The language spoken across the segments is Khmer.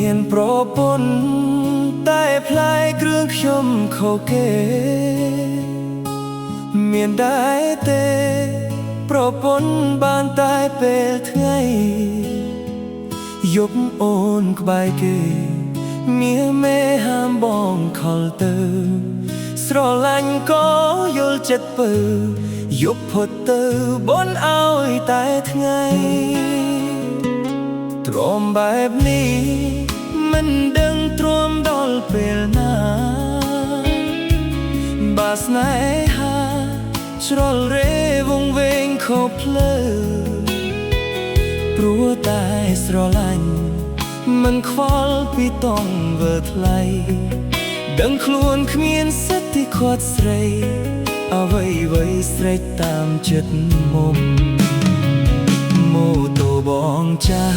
មានប្រពន្ធតែផ្លែគ្រឿងខ្ញុំខូកេមានដែរទេប្រពន្ធបានតែពេលថ្ងៃយប់អូនក្បែរគេមានមេហាមបងខលទៅស្រឡាញ់ក៏យល់ចិត្តពើយប់ផុតទៅបនឲ្យតែថ្ងៃទ្រាំបែបនេះមិនដឹងទ្រាំដល់ពេលណាបាស្នេហាច្រលរេវងវែងខោភ្លើព្រោះតែស្រឡាញ់មិនខ្វល់ពីតង់វើថ្លៃដឹងខ្លួនគ្មានសិទ្ធិខាត់ស្រីអ្វីស្រេចតាមចិត្តមុំម៉ូតូបងចា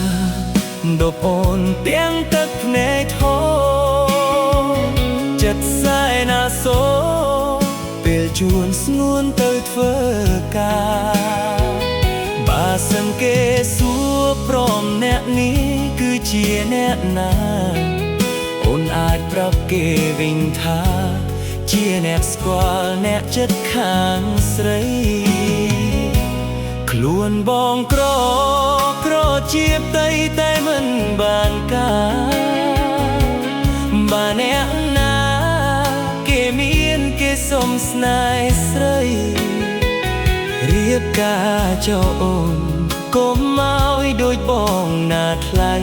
ដប់អូនទាំងទឹកភ្នែកធោចិត្តសែណាសូពេលជួនស្ងួនទៅធ្វើការបើសិនគេសួរព្រមអ្នកនេះគឺជាអ្នកណាអូនអាចប្រាប់គេវិញថាជាអ្នកស្គាល់អ្នកចិត្តខាងស្រីខ្លួនបងក្រជាបតីតែមិនបានការបើអ្នកណាគេមានគេសុំស្នេហ៍ស្រីរៀបការចោអូនកុំឲ្យដូចបងណាថ្លៃ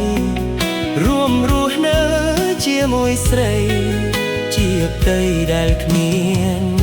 រួមរស់នៅជាមួយស្រីជាបតីដែលគ្មាន